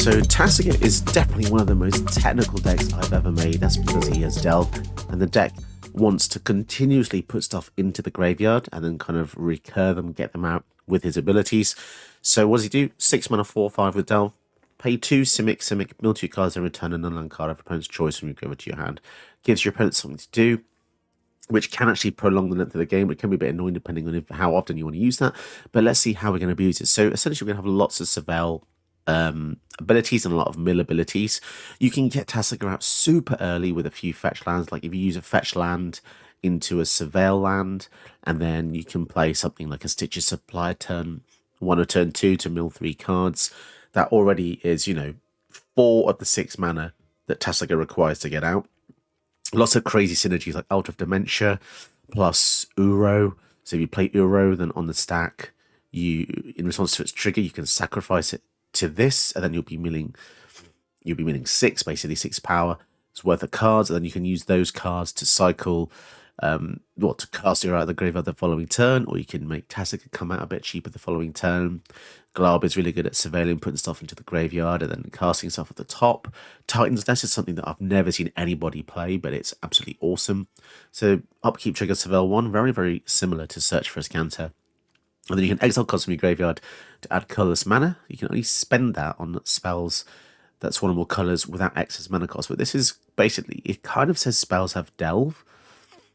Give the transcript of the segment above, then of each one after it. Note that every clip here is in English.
So Tasigur is definitely one of the most technical decks I've ever made. That's because he has Delve, and the deck wants to continuously put stuff into the graveyard and then kind of recur them, get them out with his abilities. So what does he do? 6 mana, 4/5 with Delve. Pay 2 Simic, mill 2 cards and return an unland card of opponent's choice from your graveyard to your hand. Gives your opponent something to do, which can actually prolong the length of the game. It can be a bit annoying depending on how often you want to use that. But let's see how we're going to abuse it. So essentially, we're going to have lots of Surveil abilities and a lot of mill abilities. You can get Tasigur out super early with a few fetch lands. Like if you use a fetch land into a Surveil land, and then you can play something like a Stitcher's Supply turn 1 or turn 2 to mill 3 cards. That already is, 4 of the 6 mana that Tasigur requires to get out. Lots of crazy synergies like Out of Dementia plus Uro. So if you play Uro, then on the stack, in response to its trigger, you can sacrifice it to this, and then you'll be milling 6, basically 6 power. It's worth of cards, and then you can use those cards to cycle, to cast Uro out of the graveyard the following turn, or you can make Tasigur come out a bit cheaper the following turn. Glab is really good at surveilling, putting stuff into the graveyard, and then casting stuff at the top. Titan's Nest is something that I've never seen anybody play, but it's absolutely awesome. So upkeep trigger Surveil 1, very, very similar to Search for a Scanter. And then you can exile cards from your graveyard to add colorless mana. You can only spend that on spells that's one or more colors without excess mana cost. But this is basically, it kind of says spells have Delve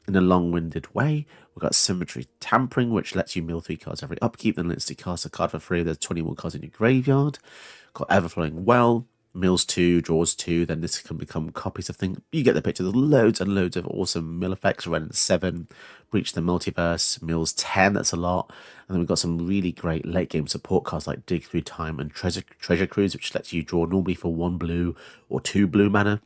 in a long-winded way. We've got Symmetry Tampering, which lets you mill 3 cards every upkeep, then lets you cast a card for free. There's 21 cards in your graveyard. Got Everflowing Well, mills 2, draws 2, then this can become copies of things. You get the picture. There's loads and loads of awesome mill effects. Ren 7, Breach the Multiverse, mills 10, that's a lot. And then we've got some really great late game support cards like Dig Through Time and Treasure Cruise, which lets you draw normally for 1 blue or 2 blue mana.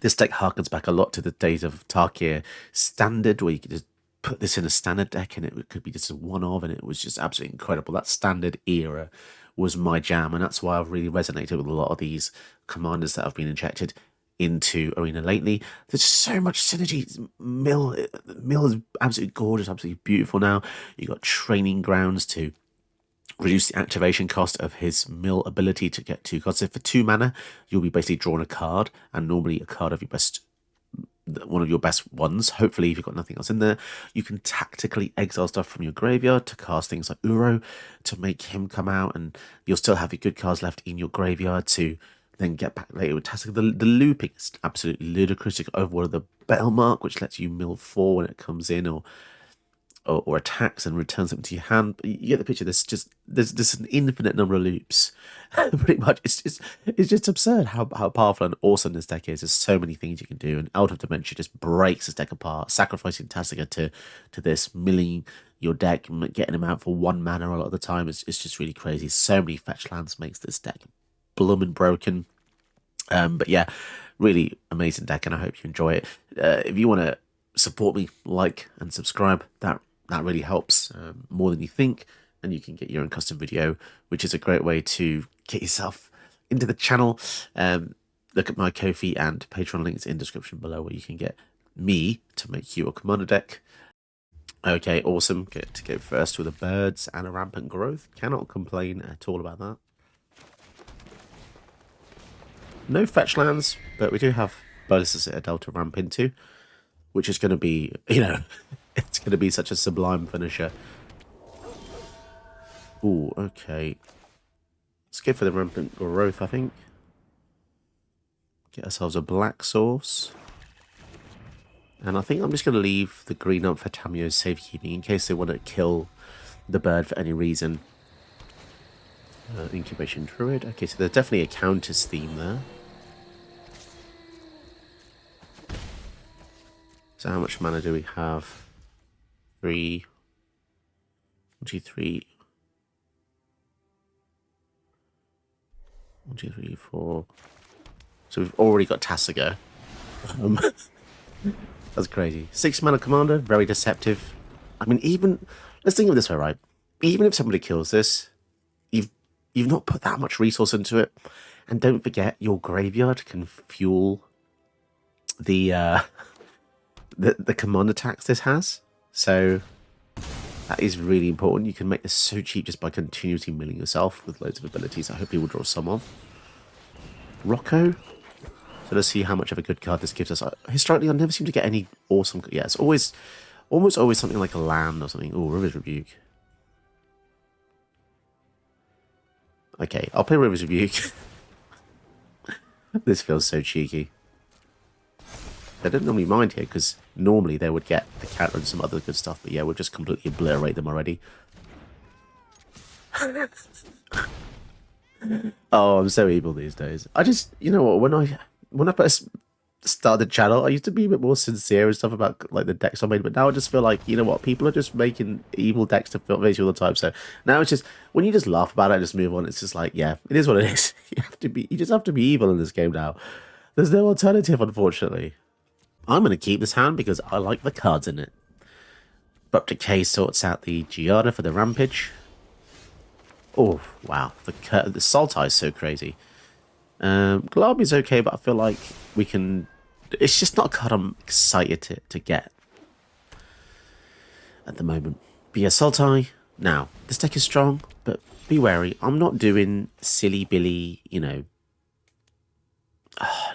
This deck harkens back a lot to the days of Tarkir Standard, where you could just put this in a standard deck and it could be just a one-of, and it was just absolutely incredible. That standard era was my jam, and that's why I've really resonated with a lot of these commanders that have been injected into Arena lately. There's so much synergy. Mill is absolutely gorgeous, absolutely beautiful now. You've got Training Grounds to reduce the activation cost of his mill ability to get 2 cards. So for 2 mana, you'll be basically drawing a card, and normally a card of one of your best ones. Hopefully, if you've got nothing else in there, you can tactically exile stuff from your graveyard to cast things like Uro to make him come out, and you'll still have your good cards left in your graveyard to then get back later with Tasigur. The looping is absolutely ludicrous. You can overwhelm the Bellmark, which lets you mill 4 when it comes in, or attacks and returns them to your hand. But you get the picture. There's an infinite number of loops. Pretty much, it's just absurd how powerful and awesome this deck is. There's so many things you can do, and Out of Dementia just breaks this deck apart. Sacrificing Tasigur to this, milling your deck, getting him out for 1 mana a lot of the time. It's just really crazy. So many fetch lands makes this deck bloomin' broken. But yeah, really amazing deck, and I hope you enjoy it. If you want to support me, like and subscribe, that really helps more than you think, and you can get your own custom video, which is a great way to get yourself into the channel. Look at my Ko-fi and Patreon links in the description below, where you can get me to make you a commander deck. Okay, awesome. Get to go first with the birds and a rampant growth. Cannot complain at all about that. No fetch lands, but we do have Bolus's Citadel to ramp into, which is going to be, it's going to be such a sublime finisher. Ooh, okay. Let's go for the rampant growth, I think. Get ourselves a black source. And I think I'm just going to leave the green up for Tamio's safekeeping in case they want to kill the bird for any reason. Incubation Druid. Okay, so there's definitely a Countess theme there. So how much mana do we have? 3. 1, 2, 3. 1, 2, 3, 4. So we've already got Tasigur. That's crazy. 6 mana commander, very deceptive. I mean, let's think of it this way, right? Even if somebody kills this, you've not put that much resource into it, and don't forget your graveyard can fuel the command attacks this has. So that is really important. You can make this so cheap just by continuously milling yourself with loads of abilities. I hope you will draw some of. Rocco. So let's see how much of a good card this gives us. Historically, I never seem to get any awesome... Yeah, it's always... Almost always something like a land or something. Oh, River's Rebuke. Okay, I'll play River's Rebuke. This feels so cheeky. They don't normally mind here, because normally they would get the counter and some other good stuff. But yeah, we'll just completely obliterate them already. Oh, I'm so evil these days. I just... You know what? When I first started the channel, I used to be a bit more sincere and stuff about like the decks I made, but now I just feel like, you know what, people are just making evil decks to face you all the time. So now it's just, when you just laugh about it and just move on, it's just like, yeah, it is what it is. You just have to be evil in this game now. There's no alternative, unfortunately. I'm going to keep this hand because I like the cards in it. But Decay sorts out the Giada for the Rampage. Oh, wow. The Sultai is so crazy. Glabi's okay, but I feel like we can... It's just not a card I'm excited to get at the moment. But yeah, Sultai. Now, this deck is strong, but be wary. I'm not doing silly Billy, you know...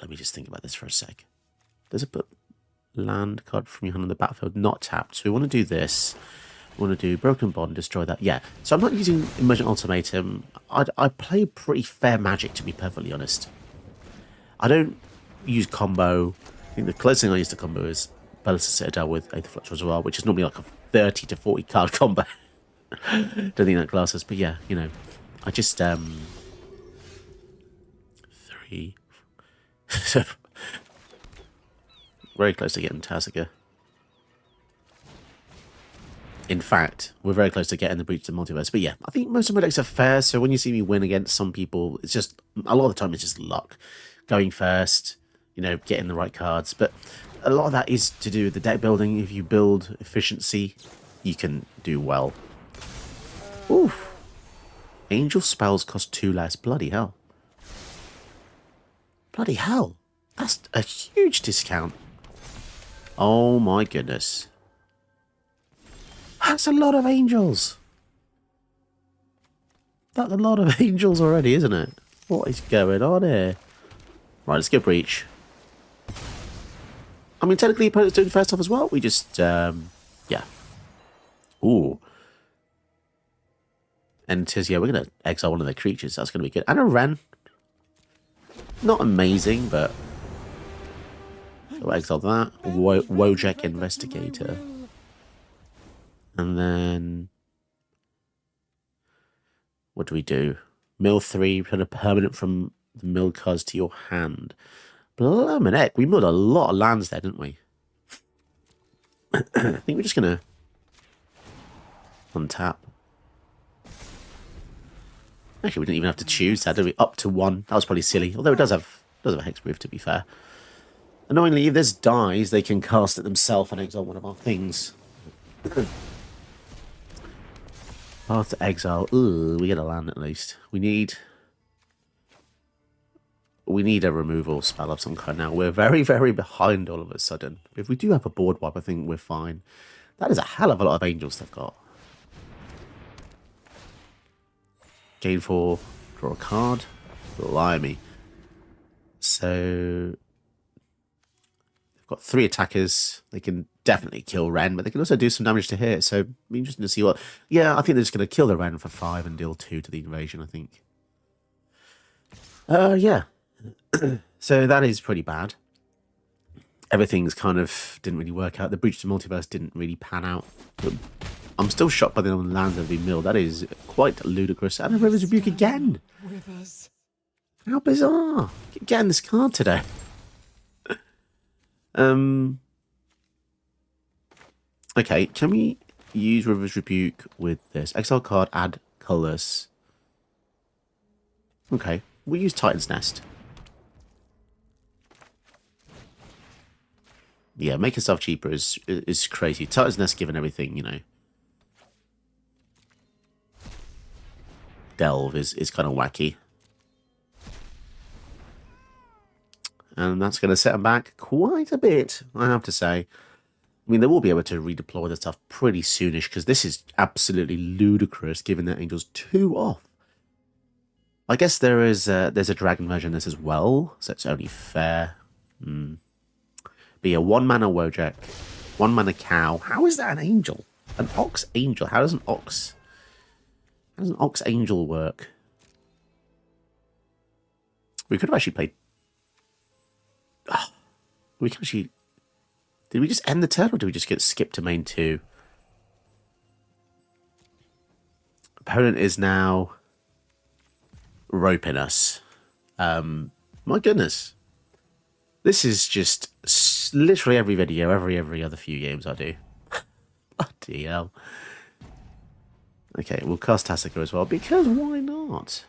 let me just think about this for a sec. There's a land card from your hand on the battlefield not tapped. So we want to do this. We want to do Broken Bond, destroy that. Yeah, so I'm not using Emergent Ultimatum. I play pretty fair Magic, to be perfectly honest. I don't use combo. I think the closest thing I use to combo is Ballistic Citadel with Aether Fluctuator as well, which is normally like a 30 to 40 card combo. Don't think that classes, but yeah, you know, I just 3 very close to getting Tasigur. In fact, we're very close to getting the Breach of the Multiverse. But yeah, I think most of my decks are fair. So when you see me win against some people, it's just, a lot of the time, it's just luck. Going first, you know, getting the right cards. But a lot of that is to do with the deck building. If you build efficiency, you can do well. Oof. Angel spells cost 2 less. Bloody hell. Bloody hell. That's a huge discount. Oh my goodness. That's a lot of angels. That's a lot of angels already, isn't it? What is going on here? Right, let's go Breach. I mean, technically, opponent's doing first off as well. We just, yeah. Ooh. And tis, yeah, we're going to exile one of their creatures. That's going to be good. And a Wren. Not amazing, but... we'll exile that. Wojek Investigator. And then... what do we do? Mill 3, put a permanent from the mill cards to your hand. Blimmin' heck, we milled a lot of lands there, didn't we? I think we're just going to untap. Actually, we didn't even have to choose that, did we? Up to 1. That was probably silly. Although it does have a hex move, to be fair. Annoyingly, if this dies, they can cast it themselves and exile one of our things. Path to exile. Ooh, we get a land at least. We need a removal spell of some kind now. We're very, very behind all of a sudden. If we do have a board wipe, I think we're fine. That is a hell of a lot of angels they've got. Gain 4, draw a card. Blimey. So they've got 3 attackers. They can definitely kill Wren, but they can also do some damage to hit. So it'll be interesting to see what... yeah, I think they're just going to kill the Wren for 5 and deal 2 to the invasion, I think. Yeah. So that is pretty bad. Everything's kind of didn't really work out. The Breach to Multiverse didn't really pan out. But I'm still shocked by the number of lands that have been milled. That is quite ludicrous. And a River's Rebuke again. Rivers. How bizarre. Getting this card today. Okay, can we use River's Rebuke with this? Exile card, add colors. Okay, we'll use Titan's Nest. Yeah, making stuff cheaper is crazy. Titan's Nest given everything, you know. Delve is kind of wacky. And that's going to set them back quite a bit, I have to say. I mean, they will be able to redeploy the stuff pretty soonish, because this is absolutely ludicrous, given that Angel's 2 off. I guess there's a dragon version of this as well, so it's only fair. Be a 1-mana Wojak, 1-mana cow. How is that an angel? An ox angel? How does an ox angel work? We could have actually played. Oh, we could actually. Did we just end the turn, or did we just get skipped to main 2? Opponent is now roping us. My goodness. This is just literally every video, every other few games I do. Bloody hell. Okay, we'll cast Tasigur as well, because why not?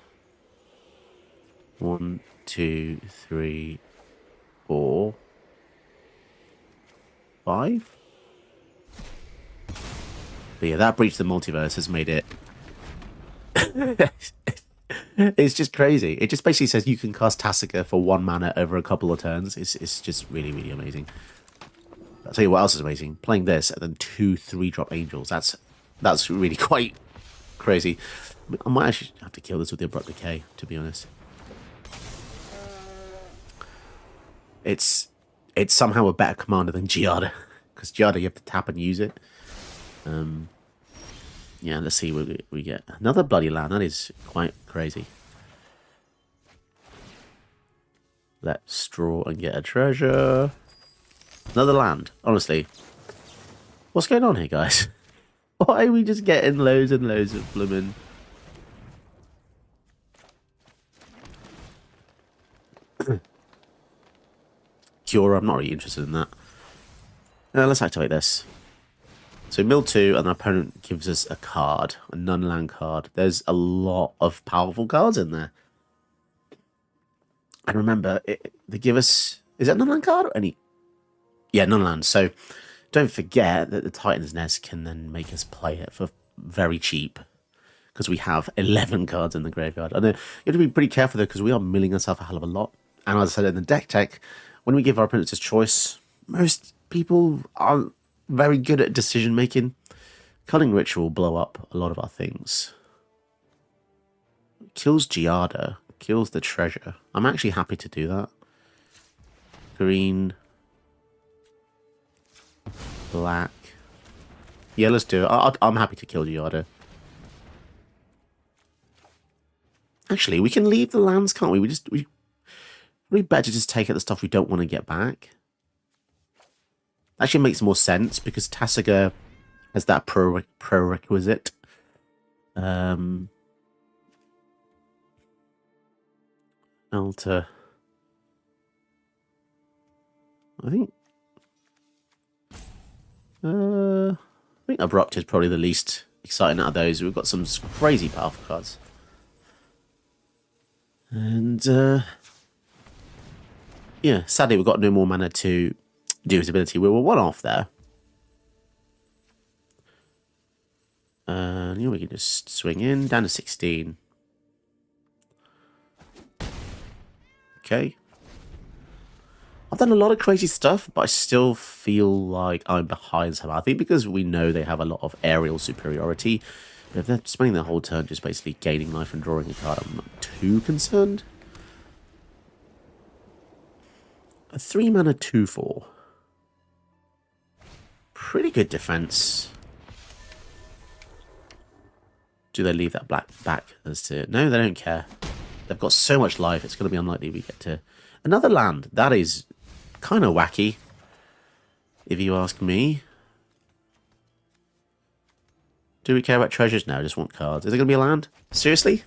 1, 2, 3, 4, 5. But yeah, that Breach of the Multiverse has made it. It's just crazy. It just basically says you can cast Tasigur for 1 mana over a couple of turns. It's just really, really amazing. I'll tell you what else is amazing. Playing this and then 2 3-drop angels. That's really quite crazy. I might actually have to kill this with the Abrupt Decay, to be honest. It's somehow a better commander than Giada, because Giada you have to tap and use it. Yeah, let's see what we get. Another bloody land. That is quite crazy. Let's draw and get a treasure. Another land. Honestly, what's going on here, guys? Why are we just getting loads and loads of blooming... Cure, I'm not really interested in that. Let's activate this. So mill 2, and our opponent gives us a card, a non-land card. There's a lot of powerful cards in there. And remember, they give us... Is that non-land card or any... Yeah, non-land. So don't forget that the Titan's Nest can then make us play it for very cheap, because we have 11 cards in the graveyard. I know you have to be pretty careful, though, because we are milling ourselves a hell of a lot. And as I said in the deck tech, when we give our opponents a choice, most people aren't very good at decision making. Culling Ritual will blow up a lot of our things. Kills Giada, kills the treasure. I'm actually happy to do that. Green, black. Yeah, let's do it. I'm happy to kill Giada. Actually, we can leave the lands, can't we? We better just take out the stuff we don't want to get back. Actually makes more sense, because Tasigur has that prerequisite. Alter. I think Abrupt is probably the least exciting out of those. We've got some crazy powerful cards. And yeah, sadly we've got no more mana to do his ability. We were 1 off there. And we can just swing in, down to 16. Okay. I've done a lot of crazy stuff, but I still feel like I'm behind somehow. I think because we know they have a lot of aerial superiority. But if they're spending their whole turn just basically gaining life and drawing a card, I'm not too concerned. A 3-mana 2/4. Pretty good defense. Do they leave that black back as to... No, they don't care. They've got so much life, it's going to be unlikely we get to... Another land. That is kind of wacky, if you ask me. Do we care about treasures? No, I just want cards. Is it going to be a land? Seriously?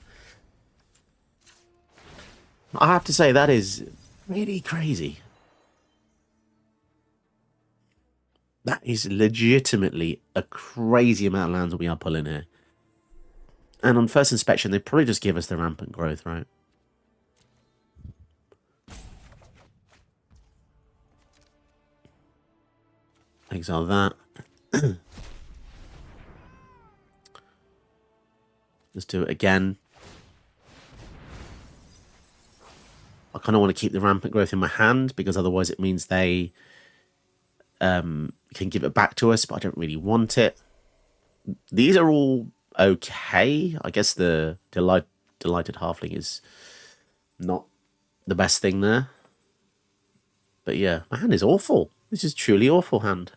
I have to say, that is really crazy. That is legitimately a crazy amount of lands we are pulling here. And on first inspection, they probably just give us the rampant growth, right? Exile that. Let's do it again. I kind of want to keep the rampant growth in my hand, because otherwise it means they can give it back to us, but I don't really want it. These are all okay. I guess the Delighted Halfling is not the best thing there. But yeah, my hand is awful. This is truly awful hand.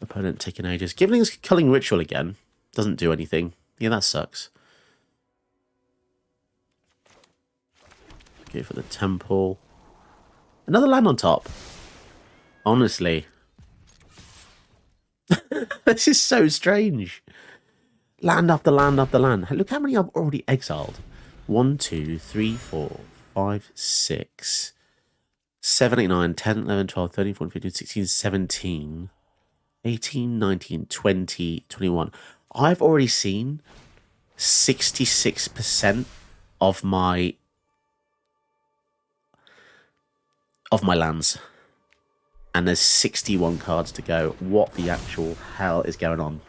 Opponent taking ages. Gibling's Culling Ritual again. Doesn't do anything. Yeah, that sucks. Go for the Temple. Another land on top. Honestly. This is so strange. Land after land after land. Look how many I've already exiled. 1, 2, 3, 4, 5, 6, 7, 8, 9, 10, 11, 12, 13, 14, 15, 16, 17, 18, 19, 20, 21. I've already seen 66% of my lands. And there's 61 cards to go. What the actual hell is going on?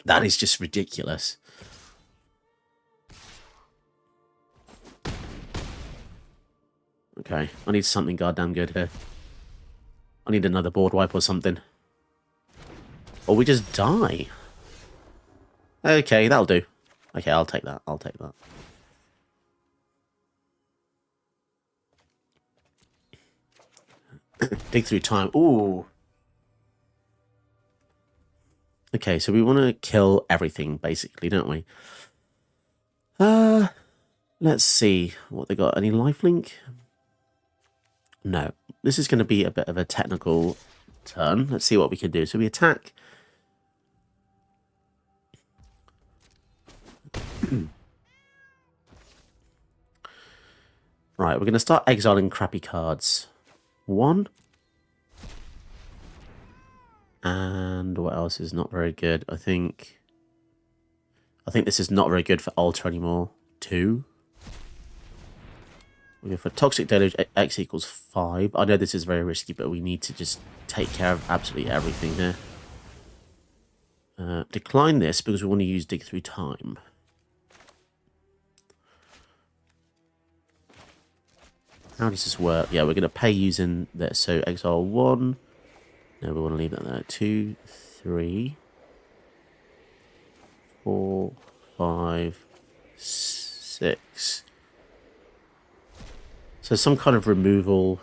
That is just ridiculous. Okay, I need something goddamn good here. I need another board wipe or something. Or we just die. Okay, that'll do. Okay, I'll take that. I'll take that. Dig through time. Ooh. Okay, so we want to kill everything, basically, don't we? Let's see what they got. Any lifelink? No. This is going to be a bit of a technical turn. Let's see what we can do. So we attack. Right, we're going to start exiling crappy cards. 1. And what else is not very good? I think this is not very good for Altar anymore. 2. We go for Toxic Deluge, X equals 5. I know this is very risky, but we need to just take care of absolutely everything here. Decline this because we want to use Dig Through Time. How does this work? Yeah, we're going to pay using this. So exile 1. No, we want to leave that there. 2, 3, 4, 5, 6. So some kind of removal.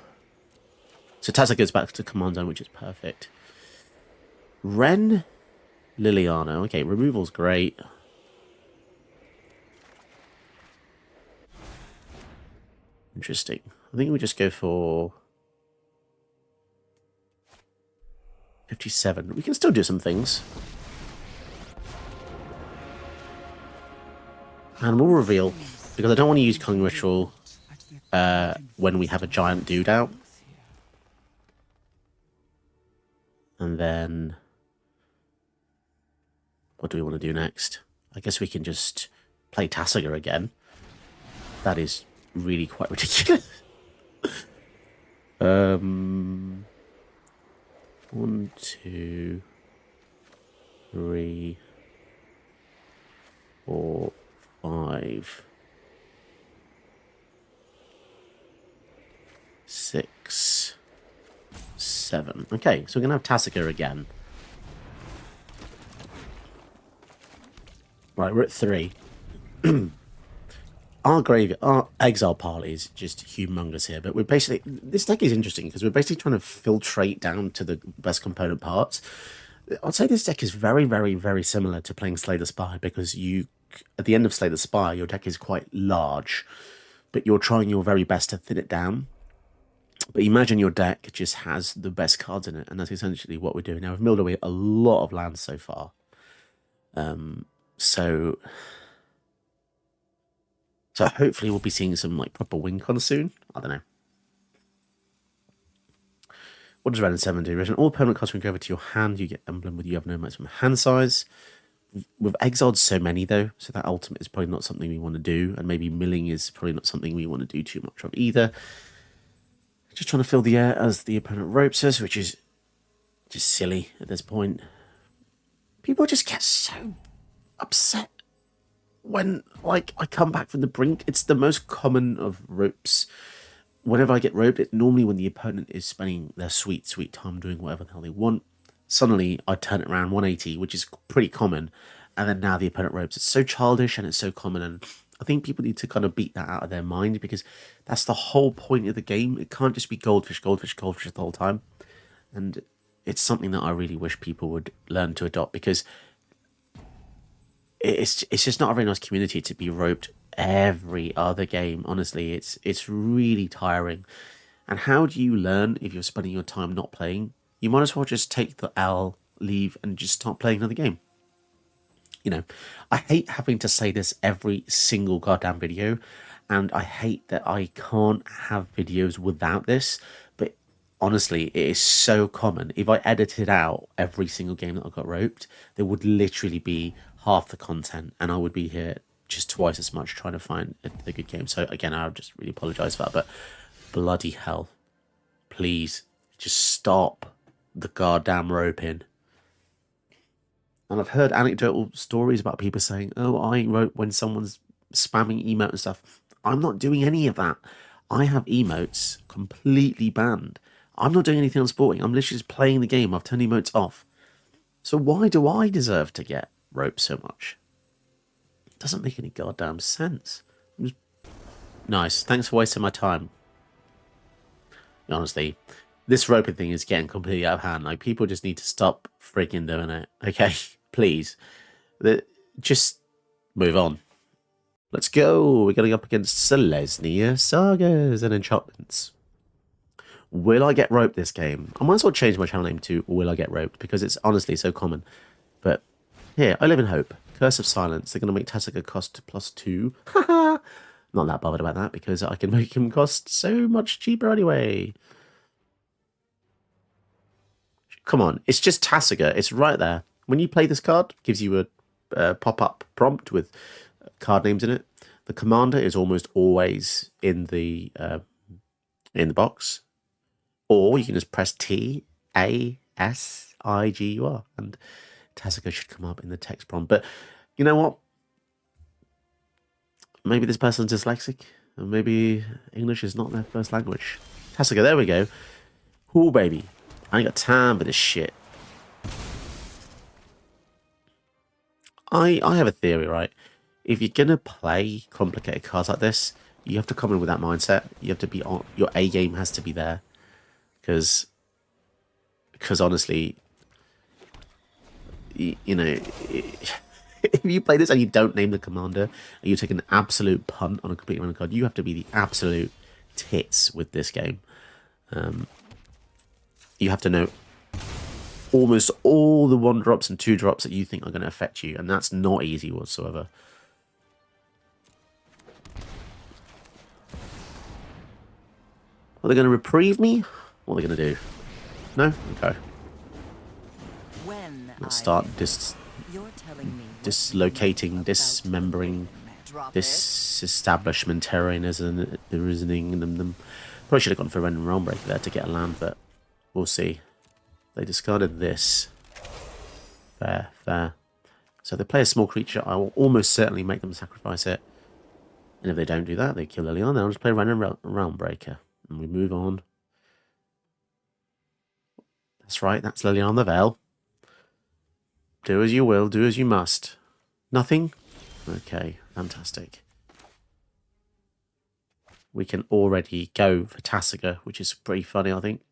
So Tasigur goes back to command zone, which is perfect. Ren, Liliana. Okay, removal's great. Interesting. I think we just go for 57. We can still do some things. Animal reveal, because I don't want to use Culling Ritual when we have a giant dude out. And then what do we want to do next? I guess we can just play Tasigur again. That is really quite ridiculous. 1, 2, 3, 4, 5, 6, 7. Okay, so we're gonna have Tasigur again. Right, we're at 3. Our exile pile is just humongous here, but we're basically, this deck is interesting because we're basically trying to filtrate down to the best component parts. I'd say this deck is very, very, very similar to playing Slay the Spire because at the end of Slay the Spire, your deck is quite large, but you're trying your very best to thin it down. But imagine your deck just has the best cards in it, and that's essentially what we're doing. Now, we've milled away a lot of lands so far. So hopefully we'll be seeing some like proper win cons soon. I don't know. What does Red and 7 do? All permanent cards when you go over to your hand, you get emblem with you have no maximum hand size. We've exiled so many though, so that ultimate is probably not something we want to do, and maybe milling is probably not something we want to do too much of either. Just trying to fill the air as the opponent ropes us, which is just silly at this point. People just get so upset when, like, I come back from the brink. It's the most common of ropes. Whenever I get roped, it's normally when the opponent is spending their sweet, sweet time doing whatever the hell they want. Suddenly, I turn it around 180, which is pretty common, and then now the opponent ropes. It's so childish and it's so common, and I think people need to kind of beat that out of their mind, because that's the whole point of the game. It can't just be goldfish, goldfish, goldfish the whole time. And it's something that I really wish people would learn to adopt, because it's just not a very nice community to be roped every other game. Honestly, it's really tiring. And how do you learn if you're spending your time not playing? You might as well just take the L, leave, and just start playing another game. You know, I hate having to say this every single goddamn video, and I hate that I can't have videos without this, but honestly, it is so common. If I edited out every single game that I got roped, there would literally be half the content, and I would be here just twice as much trying to find a good game. So again, I would just really apologise for that, but bloody hell, please, just stop the goddamn roping. And I've heard anecdotal stories about people saying, oh, I wrote when someone's spamming emote and stuff. I'm not doing any of that. I have emotes completely banned. I'm not doing anything on sporting. I'm literally just playing the game. I've turned emotes off. So why do I deserve to get roped so much? It doesn't make any goddamn sense. Nice. Thanks for wasting my time. Honestly, this roping thing is getting completely out of hand. Like, people just need to stop freaking doing it. Okay? Please. Just move on. Let's go. We're going up against Selesnya Sagas and Enchantments. Will I get roped this game? I might as well change my channel name to Will I Get Roped, because it's honestly so common. But here, I live in hope. Curse of Silence. They're going to make Tasigur cost +2. Haha. Not that bothered about that, because I can make him cost so much cheaper anyway. Come on, it's just Tasigur. It's right there. When you play this card, it gives you a pop-up prompt with card names in it. The commander is almost always in the box, or you can just press T A S I G U R, and Tasigur should come up in the text prompt. But you know what? Maybe this person's dyslexic, or maybe English is not their first language. Tasigur, there we go. Ooh, baby. I ain't got time for this shit. I have a theory, right? If you're going to play complicated cards like this, you have to come in with that mindset. You have to be on, your A game has to be there. Because honestly, you know, if you play this and you don't name the commander, and you take an absolute punt on a completely random card, you have to be the absolute tits with this game. You have to know almost all the 1-drops and 2-drops that you think are going to affect you, and that's not easy whatsoever. Are they going to reprieve me? What are they going to do? No? Okay. Let's start dislocating, dismembering this establishmentarianism. Probably should have gone for a random realm breaker there to get a land, but we'll see. They discarded this. Fair, fair. So they play a small creature. I will almost certainly make them sacrifice it. And if they don't do that, they kill Liliana. I'll just play a random realm breaker. And we move on. That's right, that's Liliana Vale. Do as you will, do as you must. Nothing? Okay, fantastic. We can already go for Tasigur, which is pretty funny, I think.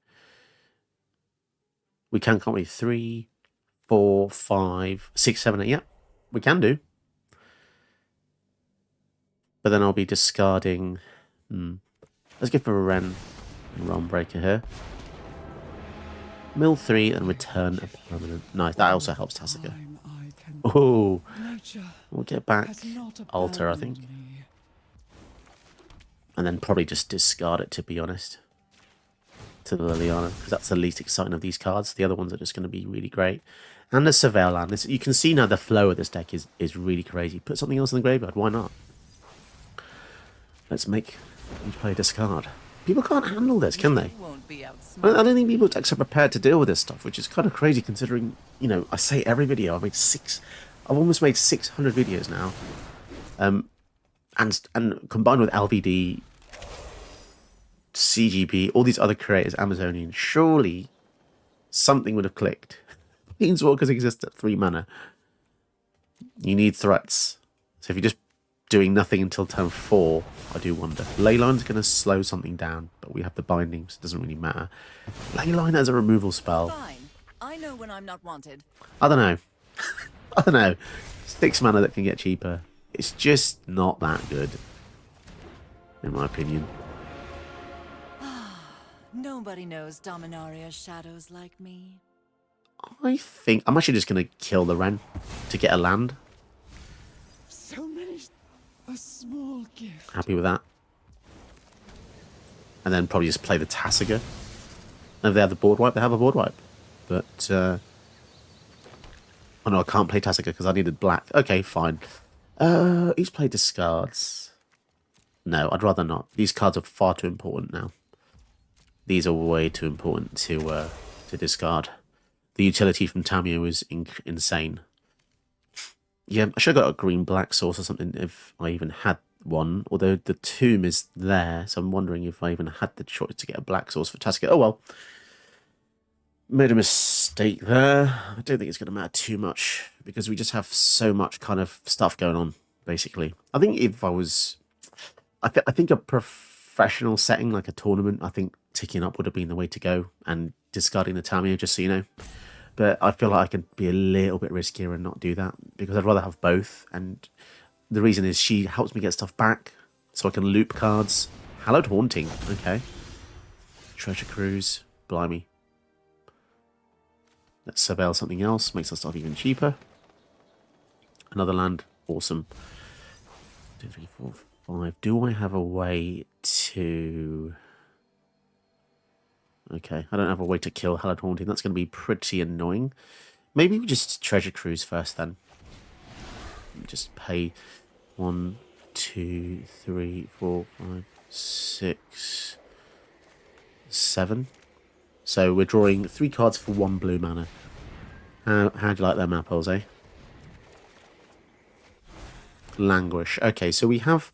We can, can't we? 3, 4, 5, 6, 7, 8. Yeah, we can do. But then I'll be discarding... Let's go for a realm breaker here. Mill 3 and return a permanent. Nice, that also helps Tasigur. Oh, we'll get back Alter, I think. And then probably just discard it, to be honest. To the Liliana, because that's the least exciting of these cards. The other ones are just going to be really great. And the Surveil land. This, you can see now the flow of this deck is really crazy. Put something else in the graveyard, why not? Let's make each player discard. People can't handle this, can they? I don't think people's decks are prepared to deal with this stuff, which is kind of crazy considering, you know, I say every video, I've almost made 600 videos now. And combined with LVD, CGP, all these other creators, Amazonian, surely something would have clicked. Planeswalkers exist at 3 mana. You need threats. So if you're just doing nothing until turn 4, I do wonder. Leyline's going to slow something down, but we have the bindings. It doesn't really matter. Leyline has a removal spell. Fine. I know when I'm not wanted. I don't know. I don't know. 6 mana that can get cheaper. It's just not that good, in my opinion. Nobody knows Dominaria's shadows like me. I think I'm actually just going to kill the Wren to get a land. So many. A small gift. Happy with that. And then probably just play the Tasigur. And if they have the board wipe, they have a board wipe. But, oh no, I can't play Tasigur because I needed black. Okay, fine. Each play discards. No, I'd rather not. These cards are far too important now. These are way too important to discard. The utility from Tamio is insane. Yeah, I should have got a green-black source or something if I even had one. Although the tomb is there, so I'm wondering if I even had the choice to get a black source for Tasigur. Oh well. Made a mistake there. I don't think it's going to matter too much because we just have so much kind of stuff going on, basically. I think if I was... I think a professional setting, like a tournament, I think ticking up would have been the way to go and discarding the Tamio, just so you know. But I feel like I could be a little bit riskier and not do that because I'd rather have both. And the reason is she helps me get stuff back so I can loop cards. Hallowed Haunting, okay. Treasure Cruise, blimey. Let's surveil something else, makes our stuff even cheaper. Another land, awesome. 2, 3, 4, 5. Do I have a way to... Okay, I don't have a way to kill Hallowed Haunting. That's going to be pretty annoying. Maybe we just Treasure Cruise first then. Just pay 1, 2, 3, 4, 5, 6, 7. So we're drawing 3 cards for 1 blue mana. How do you like them apples, eh? Languish. Okay, so we have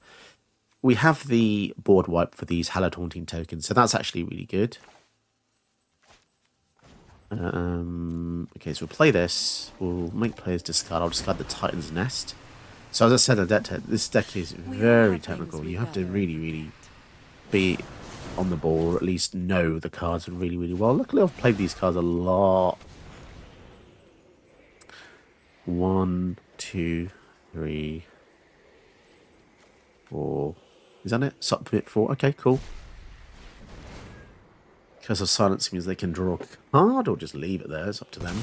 the board wipe for these Hallowed Haunting tokens, so that's actually really good. Okay, so we'll play this. We'll make players discard. I'll discard the Titan's Nest. So as I said, this deck is very technical. You have to really, really be on the ball, or at least know the cards really, really well. Luckily, I've played these cards a lot. 1, 2, 3, 4. Is that it? Submit 4. Okay, cool. Curse of Silence means they can draw a card or just leave it there. It's up to them.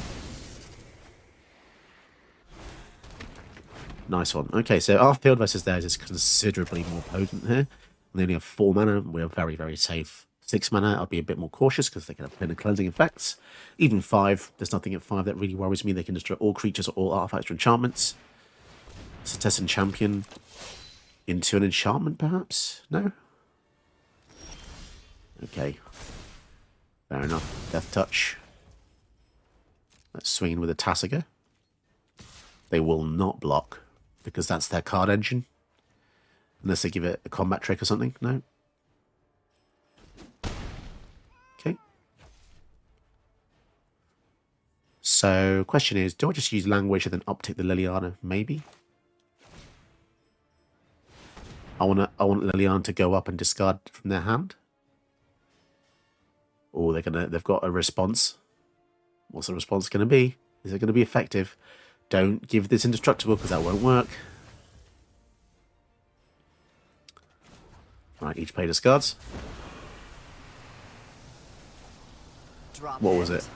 Nice one. Okay, so our field versus theirs is considerably more potent here. They only have 4 mana. We're very, very safe. 6 mana, I'll be a bit more cautious because they can have planar cleansing effects. Even 5, there's nothing at 5 that really worries me. They can destroy all creatures or all artifacts or enchantments. Cetessan Champion into an enchantment, perhaps? No? Okay. Fair enough. Death Touch. Let's swing in with a Tasigur. They will not block because that's their card engine. Unless they give it a combat trick or something. No. Okay. So, question is, do I just use Languish and then uptick the Liliana? Maybe. I want Liliana to go up and discard from their hand. Or they've got a response. What's the response going to be? Is it going to be effective? Don't give this indestructible because that won't work. Right, each player discards. What was it?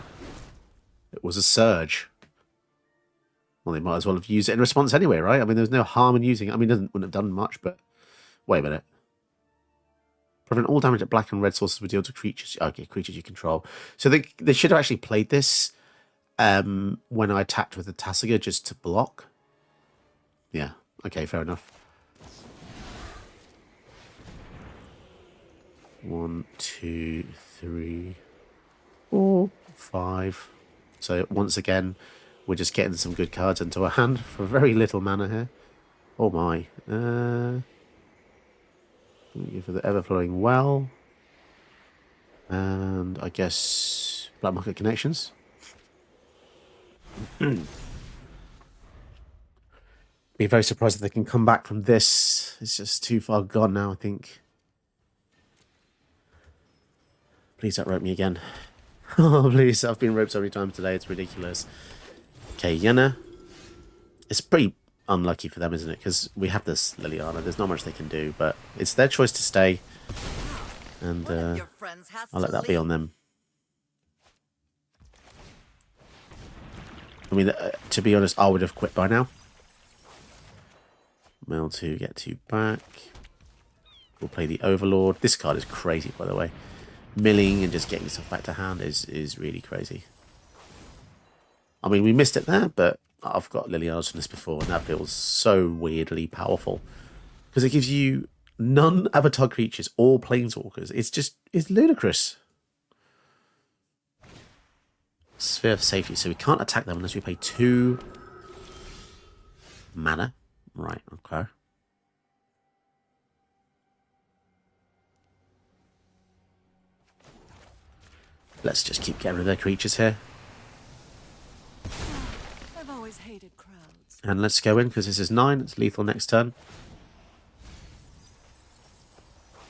It was a Surge. Well, they might as well have used it in response anyway, right? I mean, there's no harm in using it. I mean, it wouldn't have done much, but... Wait a minute. Prevent all damage that black and red sources would deal to creatures. Okay, creatures you control. So they should have actually played this when I attacked with the Tasigur just to block. Yeah, okay, fair enough. 1, 2, 3, 4, 5. So once again, we're just getting some good cards into our hand for very little mana here. Oh my. For the Everflowing Well. And I guess Black Market Connections. Be very surprised if they can come back from this. It's just too far gone now, I think. Please don't rope me again. Oh, please. I've been roped so many times today. It's ridiculous. Okay, Yenna. It's pretty unlucky for them, isn't it? Because we have this Liliana. There's not much they can do, but it's their choice to stay. And I'll let that be on them. I mean, to be honest, I would have quit by now. Mill 2, get 2 back. We'll play the Overlord. This card is crazy, by the way. Milling and just getting stuff back to hand is really crazy. I mean, we missed it there, but I've got Liliana's from this before, and that feels so weirdly powerful. Because it gives you non-avatar creatures or planeswalkers. It's ludicrous. Sphere of Safety. So we can't attack them unless we pay 2 mana. Right, okay. Let's just keep getting rid of their creatures here. I've always hated crowds. And let's go in, because this is 9. It's lethal next turn.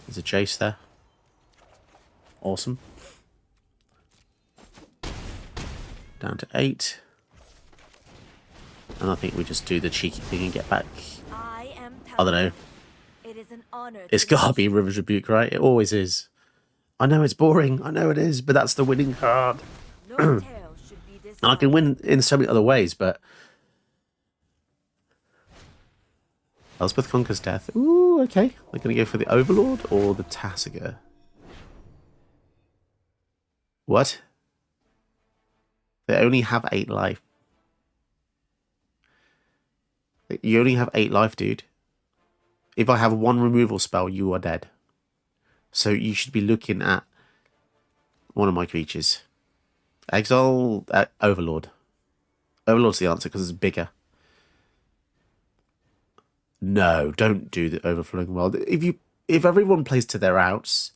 There's a Jace there. Awesome. Down to 8. And I think we just do the cheeky thing and get back. I don't know. It is an honor. It's gotta be River's Rebuke, right? It always is. I know it's boring. I know it is, but that's the winning card. And I can win in so many other ways, but Elspeth Conquers Death. Ooh, okay. They're going to go for the Overlord or the Tasigur. What? They only have 8 life. You only have 8 life, dude. If I have 1 removal spell, you are dead. So you should be looking at one of my creatures. Exile Overlord. Overlord's the answer because it's bigger. No, don't do the Overflowing World. If everyone plays to their outs,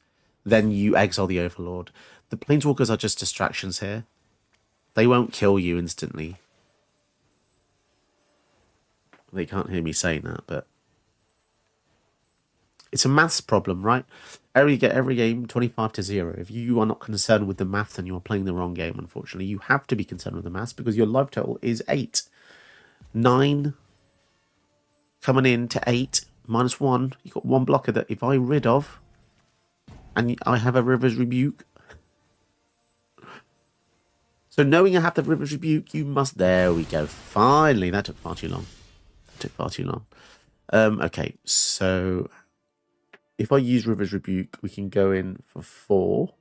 then you exile the Overlord. The Planeswalkers are just distractions here. They won't kill you instantly. They can't hear me saying that, but it's a maths problem, right? You get every game 25-0. If you are not concerned with the math, then you are playing the wrong game, unfortunately. You have to be concerned with the maths because your life total is 8. 9 coming in to 8 minus 1. You've got 1 blocker that if I rid of, and I have a River's Rebuke. So knowing I have the River's Rebuke, you must... There we go. Finally. That took far too long. Okay, so if I use River's Rebuke, we can go in for 4.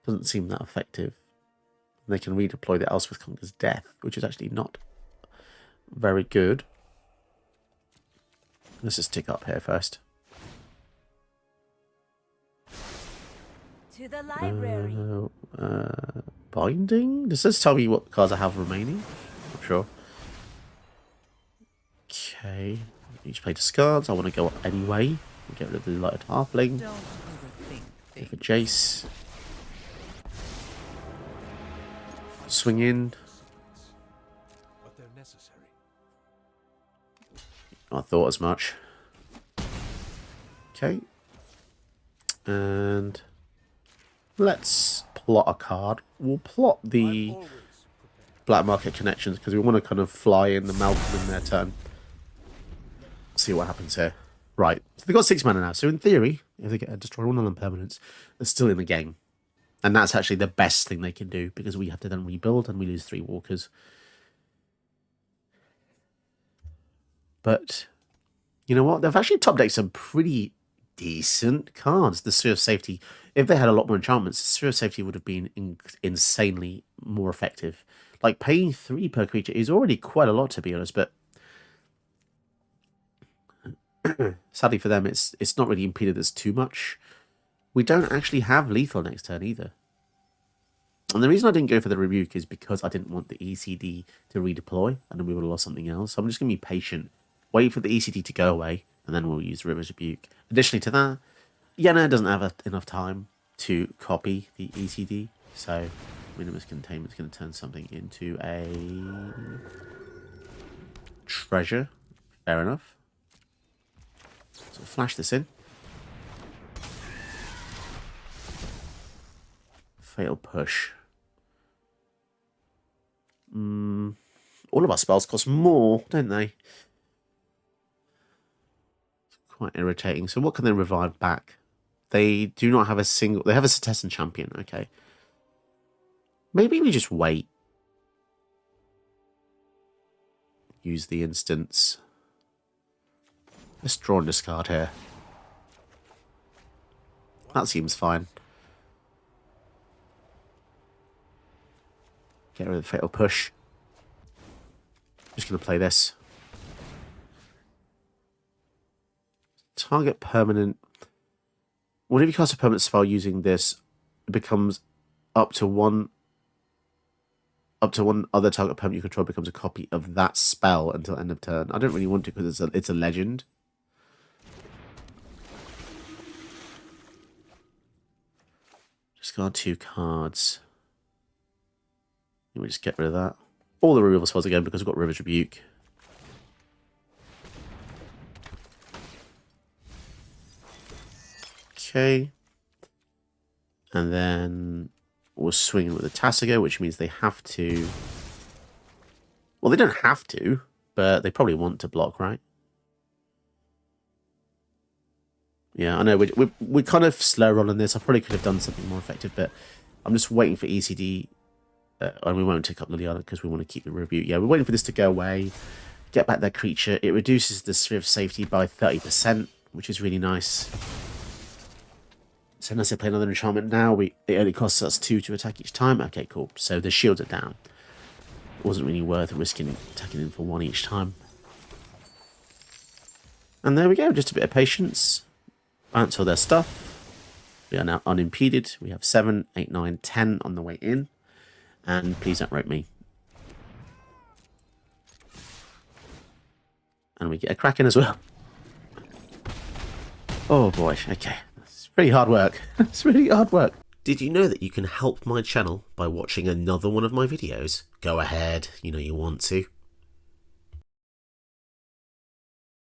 Doesn't seem that effective. They can redeploy the Elspeth Conquers Death, which is actually not very good. Let's just tick up here first. To the library. Binding? Does this tell me what cards I have remaining? Not sure. Okay. Each play discards. I want to go up anyway. Get rid of the Lighted Halfling. Don't overthink Go for Jace. Swing in. But they're necessary. I thought as much. Okay. And let's plot a card. We'll plot the Black Market Connections because we want to kind of fly in the Malcolm in their turn. See what happens here. Right. So they've got 6 mana now. So in theory, if they get a destroy all non-permanents, they're still in the game. And that's actually the best thing they can do because we have to then rebuild and we lose 3 walkers. But you know what? They've actually top decked some pretty decent cards. The Sphere of Safety, if they had a lot more enchantments, the Sphere of Safety would have been insanely more effective. Like paying 3 per creature is already quite a lot, to be honest, but sadly for them, it's not really impeded us too much. We don't actually have lethal next turn either. And the reason I didn't go for the Rebuke is because I didn't want the ECD to redeploy, and then we would have lost something else. So I'm just going to be patient, wait for the ECD to go away, and then we'll use River's Rebuke. Additionally to that, Yenna doesn't have enough time to copy the ECD, so Minimus Containment is going to turn something into a treasure. Fair enough. So we'll flash this in. Fatal push. All of our spells cost more, don't they? It's quite irritating. So what can they revive back? They do not have a single... They have a Citizen champion, okay. Maybe we just wait. Use the instance. Let's draw and discard here. That seems fine. Get rid of the fatal push. Just going to play this. Target permanent. Whenever you cast a permanent spell using this, it becomes up to one other target permanent you control becomes a copy of that spell until end of turn. I don't really want to because it's a legend. Discard 2 cards. Let me just get rid of that. All the removal spells again because we've got River's Rebuke. Okay. And then we'll swing in with the Tasigur, which means they have to... Well, they don't have to, but they probably want to block, right? Yeah, I know. We're kind of slow on this. I probably could have done something more effective, but I'm just waiting for ECD... and we won't take up Liliana because we want to keep the rebuke. Yeah, we're waiting for this to go away. Get back that creature. It reduces the sphere of safety by 30%, which is really nice. So unless they play another enchantment now, it only costs us 2 to attack each time. Okay, cool. So the shields are down. It wasn't really worth risking attacking in for 1 each time. And there we go. Just a bit of patience. Bounce all their stuff. We are now unimpeded. We have 7, 8, 9, 10 on the way in. And please don't rope me. And we get a Kraken as well. Oh boy, okay. It's pretty hard work. It's really hard work. Did you know that you can help my channel by watching another one of my videos? Go ahead, you know you want to.